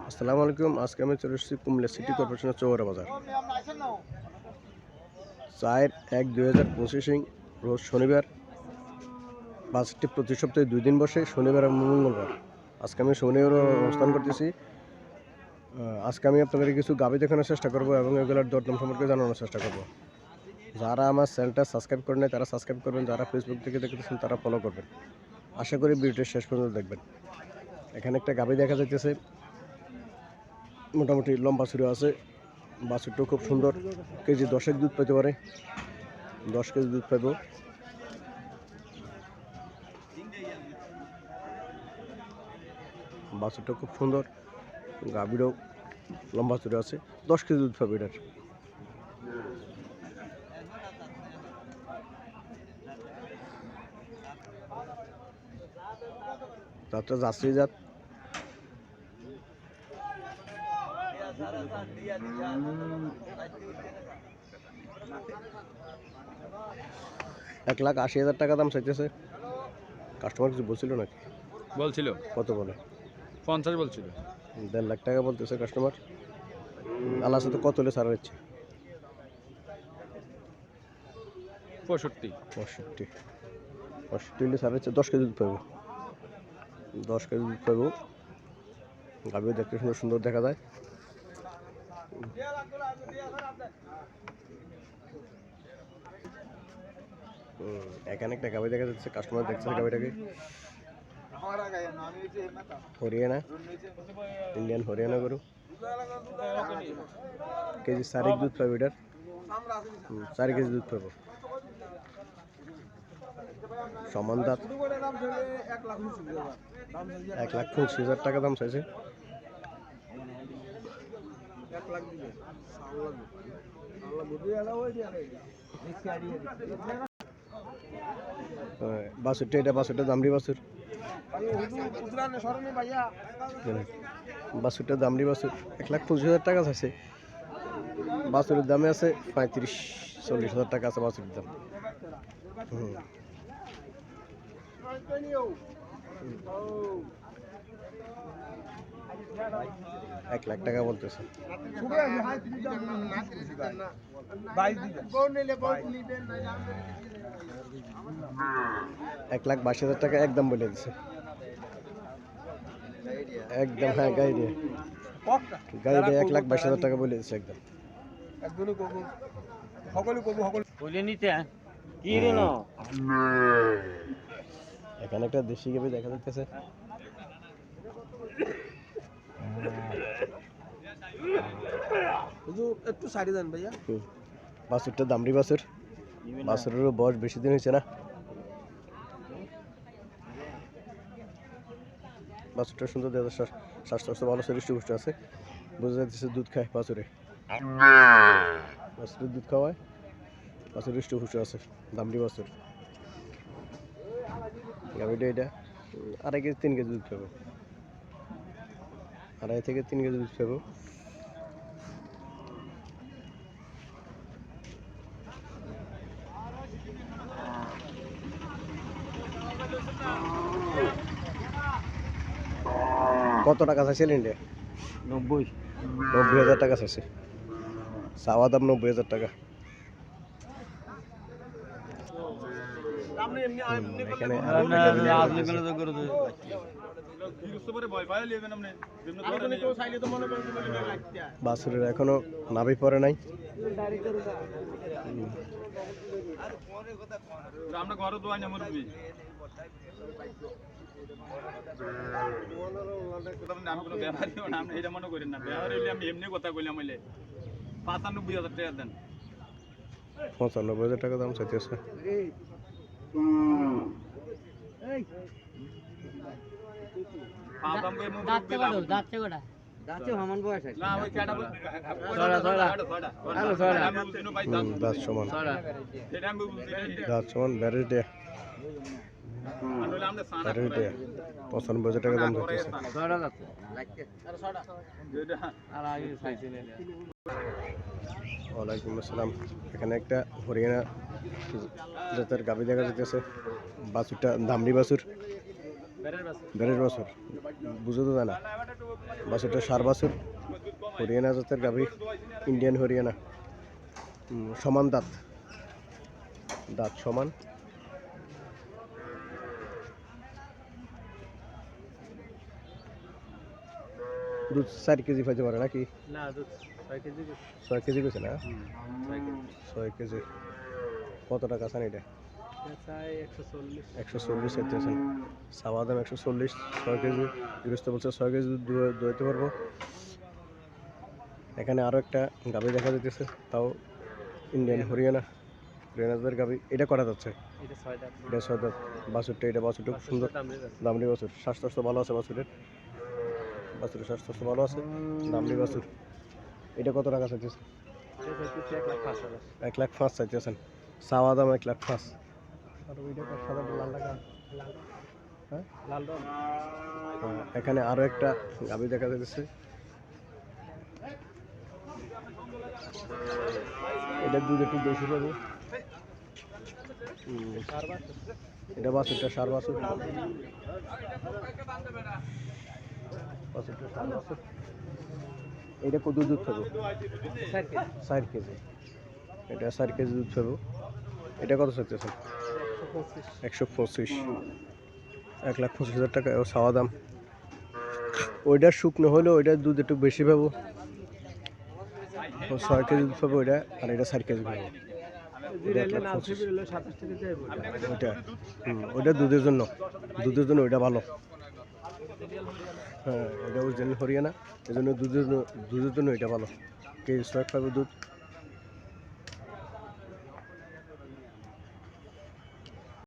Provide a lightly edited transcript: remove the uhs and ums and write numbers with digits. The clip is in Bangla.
আসসালামু আলাইকুম। আজকে আমি চলে এসেছি কুমিল্লা সিটি কর্পোরেশনের চৌরা বাজার। 4/1/2025 রোজ শনিবার। বাজারটি প্রতি সপ্তাহে 2 দিন বসে, শনিবার এবং মঙ্গলবার। আজকে আমি শনিবার অবস্থান করতেছি। আজকে আমি আপনাদের কিছু গাভী দেখানোর চেষ্টা করব এবং এগুলোর দরদাম সম্পর্কে জানানোর চেষ্টা করব। যারা আমার চ্যানেলটা সাবস্ক্রাইব করে নেয় তারা সাবস্ক্রাইব করবেন, যারা ফেসবুক থেকে দেখতেছেন তারা ফলো করবেন। আশা করি ভিডিওটি শেষ পর্যন্ত দেখবেন। এখানে একটা গাভী দেখা যাইতেছে, মোটামুটি লম্বা ছুরি আছে। বাছুরটাও খুব সুন্দর, কেজি 10 দুধ পেতে পারে, 10 কেজি দুধ পাইব। বাছুরটা খুব সুন্দর, গাভীরও লম্বা ছুরি আছে, 10 কেজি দুধ পাবে এটার। জাতটা জার্সি জাত। $1,80,000 টাকা দাম চাইতেছে। কাস্টমার কিছু বলছিল নাকি? বলছিল কত বলে? 50 বলছিল। 1.5 লাখ টাকা বলতেছে কাস্টমার। আল্লাহ সাথে কত হলে ছাড়া দিচ্ছে? 65 65 হলে ছাড়া দিচ্ছে। 10 কেজি দুধ পাবো, 10 কেজি দুধ পাবো। গাভীও দেখতে সুন্দর সুন্দর দেখা যায়। এখানে একটা গাভী দেখা যাচ্ছে, কাস্টমার দেখছে গাভীটাকে। হরিয়ানা, ইন্ডিয়ান হরিয়ানা গরু। কেজি 4 দুধ পাবে এটার। 4 কেজি দুধ পাবো। সমান দাঁত। 1,25,000 টাকা দাম চাইছে। বাছুরটা, এটা বাছুরটা দামড়ি বাছুর। বাছুরটা দামড়ি বাছুর, 1,25,000 টাকা চাইছে। বাছুরের দামে আছে 35-40,000 টাকা আছে বাছুরের দাম। 1 লাখ টাকা বলতেছে। 1,22,000 টাকা একদম বলে দিছে। একদম, হ্যাঁ, গাড়ি দিয়ে 1,22,000 টাকা বলে দিচ্ছে একদম। এখানে একটা দেশি গাভী দেখা যাচ্ছে। একটু সাইডে দেন ভাইয়া। বাছুরটা দামড়ি বাছুর। বাছুরেরও বয়স বেশি দিন হয়েছে না। বাছুরটা সুন্দর, স্বাস্থ্য ভালো, হৃষ্টপুষ্ট আছে। বোঝা যাচ্ছে দুধ খায় বাছুরে। বাছুরের দুধ খাওয়ায়, বাছুর হৃষ্টপুষ্ট আছে। দামড়ি বাছুর। গাভীটা এটা 2.5 কেজি 3 কেজি দুধ পাবো। 2.5 থেকে 3 কেজি দুধ পাবো। কত টাকা চাইছিলেন এটা? 90,000 টাকা চাইছে। চাওয়া দাম 90,000 টাকা। এখানে বাছুরের এখনো নাভি পড়ে নাই। মনে করেন না, আমি এমনি কথা কইলাম। 95,000 টাকা দেন। 95,000 টাকা দাম চাইতেছে। দাঁত সমান, দাঁত সমান, ব্যারেজ দেয়া। 95,000 টাকা দাম চাইতেছে। ওয়ালাইকুম আসসালাম। এখানে একটা হরিয়ানা জাতের গাভী দেখা যাইতেছে। বাছুরটা দামড়ি বাছুর। দেড় বছর বুঝে তো জানা বাছুরটা সার বাছুর হরিয়ানা জাতের গাভী ইন্ডিয়ান হরিয়ানা সমান দাঁত দাঁত সমান দুধ 4 কেজি পাইতে পারে নাকি না দুধ 6 কেজি 6 কেজি গেছে না 6 কেজি 6 কেজি কত টাকা চান এটা চাই 140 140 চাইতেছেন চাওয়া দাম 140 6 কেজি গৃহস্থ বলছে 6 কেজি দুধ দোয়াইতে পারবো এখানে আরও একটা গাভী দেখা যাইতেছে তাও ইন্ডিয়ান হরিয়ানাদের গাভী এটা করা যাচ্ছে এটা 6 দাঁত এটা 6 দাঁত বাছুরটা এটা বাছুরটা খুব সুন্দর দামড়ি বাছুর স্বাস্থ্য ভালো আছে বাছুরের স্বাস্থ্য ভালো আছে দামড়ি বাছুর এটা কত টাকা চাইতেছে 1,05,000 চাইতেছেন চাওয়া দাম 1,05,000 আর ওইটা সাদা লাল টাকা হ্যাঁ লাল রং এখানে আরো একটা গাভী দেখা যাচ্ছে এটা দুধ একটু বেশি পাবো এটা বাছুরটা সার বাছুর এটা কত দুধ পাবো 4 কেজি এটা 4 কেজি দুধ পাবো এটা কত চাইতেছেন 125 1,25,000 টাকা ও চাওয়া দাম ওইটার শুকনো হলেও ওইটার দুধ একটু বেশি পাবো 6 কেজি দুধ পাবো ওইটা আর এটা 4 কেজি পাবো ওইটা দুধের জন্য ওইটা ভালো হ্যাঁ এটা ওরিজিনাল হরিয়ানা এই জন্য দুধের জন্য এটা ভালো কেজি 6 পাবো দুধ